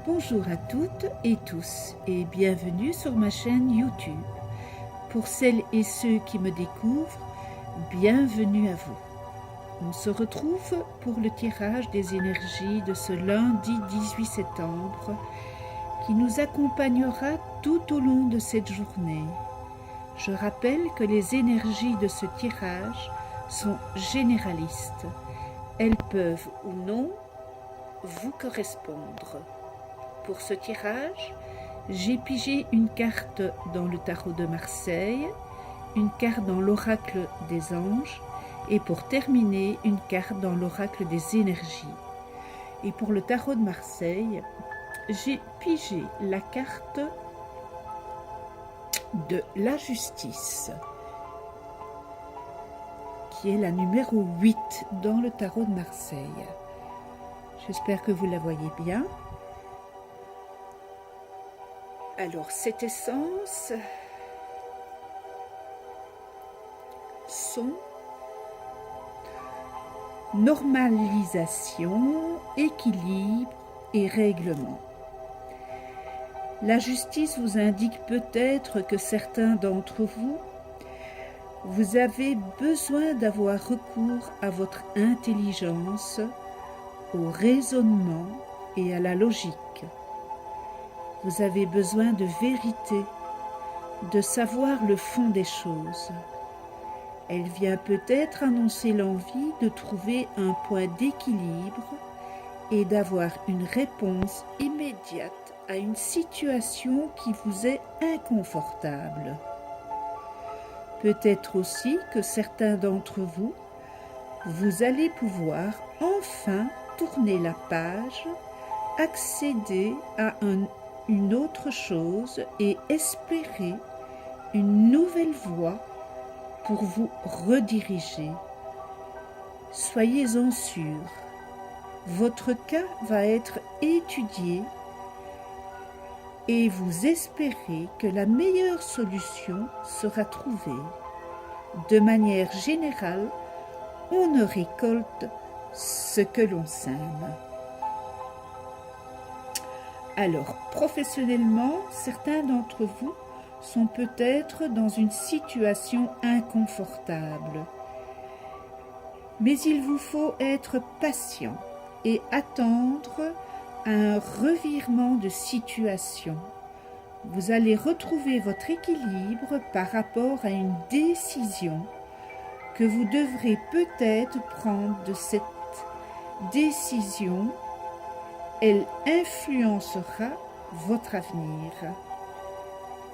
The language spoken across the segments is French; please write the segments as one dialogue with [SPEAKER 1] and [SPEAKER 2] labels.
[SPEAKER 1] Bonjour à toutes et tous et bienvenue sur ma chaîne YouTube. Pour celles et ceux qui me découvrent, bienvenue à vous. On se retrouve pour le tirage des énergies de ce lundi 18 septembre qui nous accompagnera tout au long de cette journée. Je rappelle que les énergies de ce tirage sont généralistes. Elles peuvent ou non vous correspondre. Pour ce tirage, j'ai pigé une carte dans le tarot de Marseille, une carte dans l'oracle des anges et pour terminer, une carte dans l'oracle des énergies. Et pour le tarot de Marseille, j'ai pigé la carte de la justice, qui est la numéro 8 dans le tarot de Marseille. J'espère que vous la voyez bien. Alors, cette essence sont normalisation, équilibre et règlement. La justice vous indique peut-être que certains d'entre vous avez besoin d'avoir recours à votre intelligence, au raisonnement et à la logique. Vous avez besoin de vérité, de savoir le fond des choses. Elle vient peut-être annoncer l'envie de trouver un point d'équilibre et d'avoir une réponse immédiate à une situation qui vous est inconfortable. Peut-être aussi que certains d'entre vous allez pouvoir enfin tourner la page, accéder à une autre chose et espérer une nouvelle voie pour vous rediriger. Soyez-en sûrs, votre cas va être étudié et vous espérez que la meilleure solution sera trouvée. De manière générale, on ne récolte ce que l'on sème. Alors, professionnellement, certains d'entre vous sont peut-être dans une situation inconfortable. Mais il vous faut être patient et attendre un revirement de situation. Vous allez retrouver votre équilibre par rapport à une décision que vous devrez peut-être prendre. De cette décision, elle influencera votre avenir.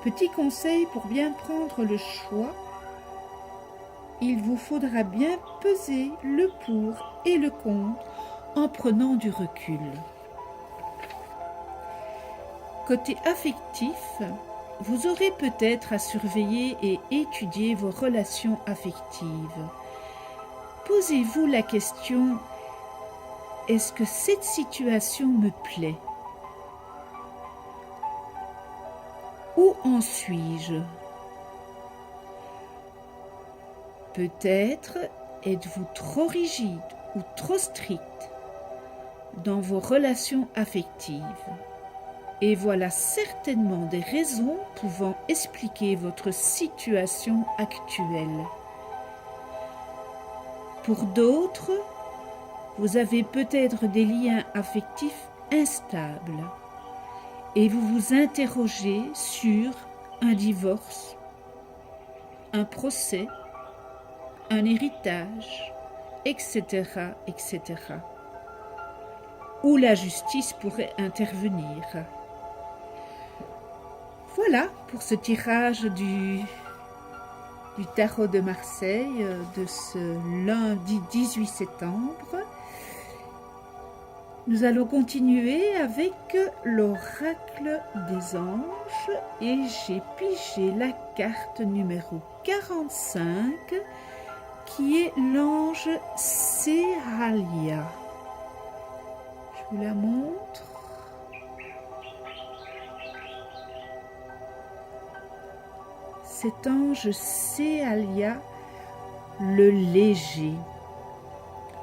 [SPEAKER 1] Petit conseil pour bien prendre le choix, il vous faudra bien peser le pour et le contre en prenant du recul. Côté affectif, vous aurez peut-être à surveiller et étudier vos relations affectives. Posez-vous la question, est-ce que cette situation me plaît ? Où en suis-je ? Peut-être êtes-vous trop rigide ou trop strict dans vos relations affectives. Et voilà certainement des raisons pouvant expliquer votre situation actuelle. Pour d'autres, vous avez peut-être des liens affectifs instables et vous vous interrogez sur un divorce, un procès, un héritage, etc., etc. Où la justice pourrait intervenir. Voilà pour ce tirage du tarot de Marseille de ce lundi 18 septembre. Nous allons continuer avec l'oracle des anges et j'ai pigé la carte numéro 45 qui est l'ange Céalia. Je vous la montre. Cet ange Céalia, le léger,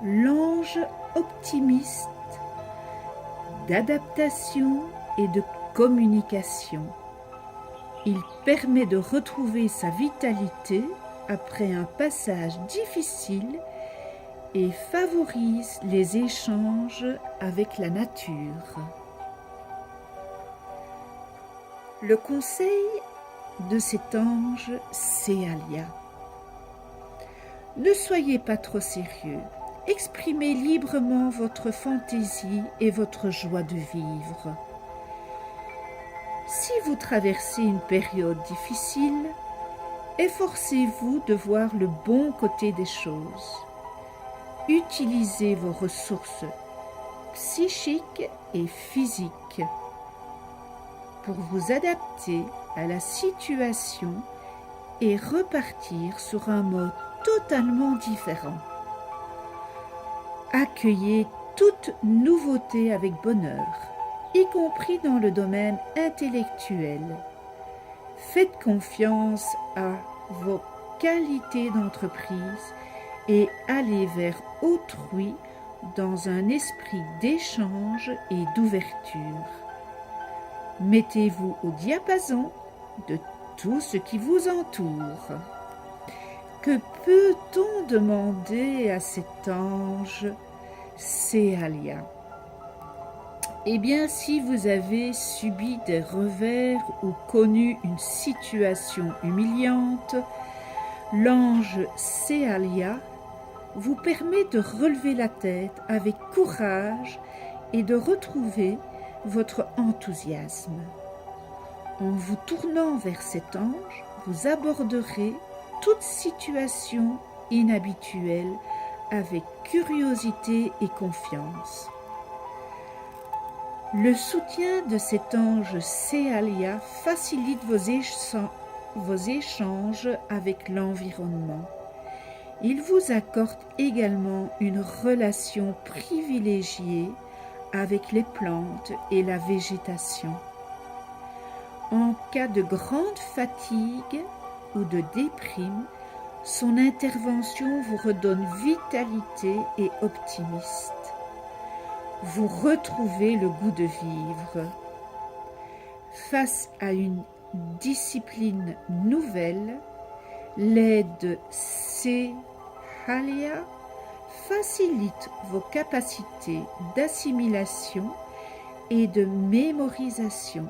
[SPEAKER 1] l'ange optimiste, d'adaptation et de communication. Il permet de retrouver sa vitalité après un passage difficile et favorise les échanges avec la nature. Le conseil de cet ange Céalia. Ne soyez pas trop sérieux. Exprimez librement votre fantaisie et votre joie de vivre. Si vous traversez une période difficile, efforcez-vous de voir le bon côté des choses. Utilisez vos ressources psychiques et physiques pour vous adapter à la situation et repartir sur un mode totalement différent. Accueillez toute nouveauté avec bonheur, y compris dans le domaine intellectuel. Faites confiance à vos qualités d'entreprise et allez vers autrui dans un esprit d'échange et d'ouverture. Mettez-vous au diapason de tout ce qui vous entoure. Que peut-on demander à cet ange Céalia? Eh bien, si vous avez subi des revers ou connu une situation humiliante, l'ange Céalia vous permet de relever la tête avec courage et de retrouver votre enthousiasme. En vous tournant vers cet ange, vous aborderez toute situation inhabituelle avec curiosité et confiance. Le soutien de cet ange Céalia facilite vos échanges avec l'environnement. Il vous accorde également une relation privilégiée avec les plantes et la végétation. En cas de grande fatigue ou de déprime, son intervention vous redonne vitalité et optimisme. Vous retrouvez le goût de vivre. Face à une discipline nouvelle, l'aide Céalia facilite vos capacités d'assimilation et de mémorisation.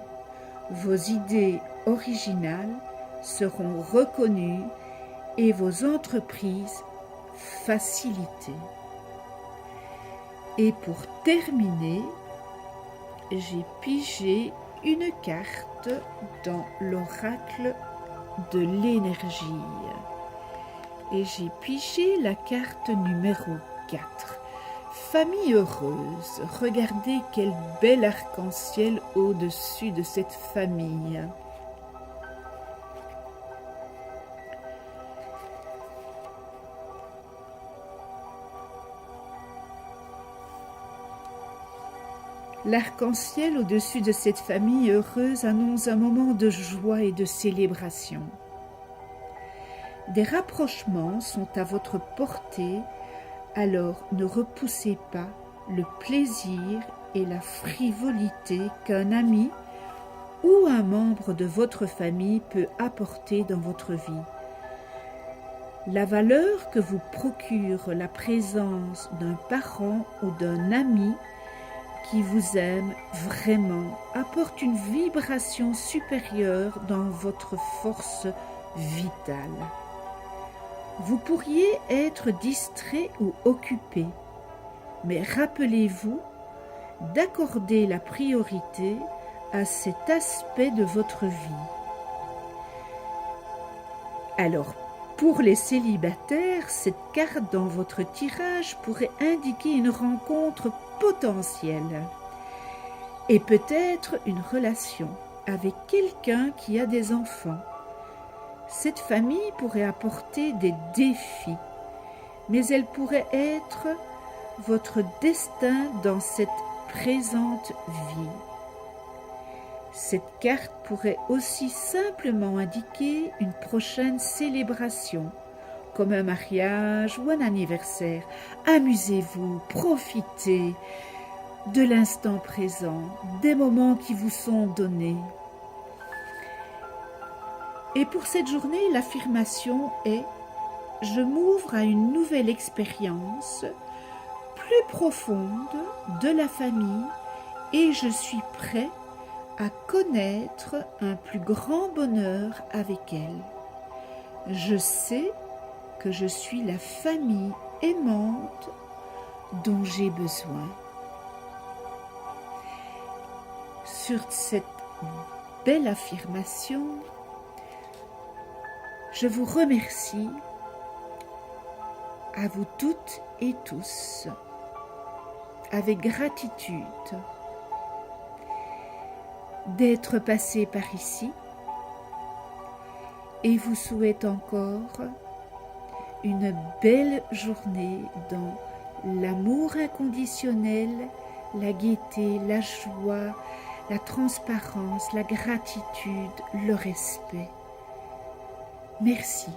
[SPEAKER 1] Vos idées originales seront reconnues et vos entreprises facilitées. Et pour terminer, j'ai pigé une carte dans l'oracle de l'énergie. Et j'ai pigé la carte numéro 4. Famille heureuse. Regardez quel bel arc-en-ciel au-dessus de cette famille. L'arc-en-ciel au-dessus de cette famille heureuse annonce un moment de joie et de célébration. Des rapprochements sont à votre portée, alors ne repoussez pas le plaisir et la frivolité qu'un ami ou un membre de votre famille peut apporter dans votre vie. La valeur que vous procure la présence d'un parent ou d'un ami qui vous aime vraiment apporte une vibration supérieure dans votre force vitale. Vous pourriez être distrait ou occupé, mais rappelez-vous d'accorder la priorité à cet aspect de votre vie. Alors, pour les célibataires, cette carte dans votre tirage pourrait indiquer une rencontre potentielle et peut-être une relation avec quelqu'un qui a des enfants. Cette famille pourrait apporter des défis, mais elle pourrait être votre destin dans cette présente vie. Cette carte pourrait aussi simplement indiquer une prochaine célébration, comme un mariage ou un anniversaire. Amusez-vous, profitez, de l'instant présent, des moments qui vous sont donnés. Et pour cette journée, l'affirmation est « Je m'ouvre à une nouvelle expérience plus profonde de la famille et je suis prêt à connaître un plus grand bonheur avec elle. Je sais que je suis la famille aimante dont j'ai besoin. » Sur cette belle affirmation, je vous remercie, à vous toutes et tous, avec gratitude, d'être passés par ici et vous souhaite encore une belle journée dans l'amour inconditionnel, la gaieté, la joie, la transparence, la gratitude, le respect. Merci.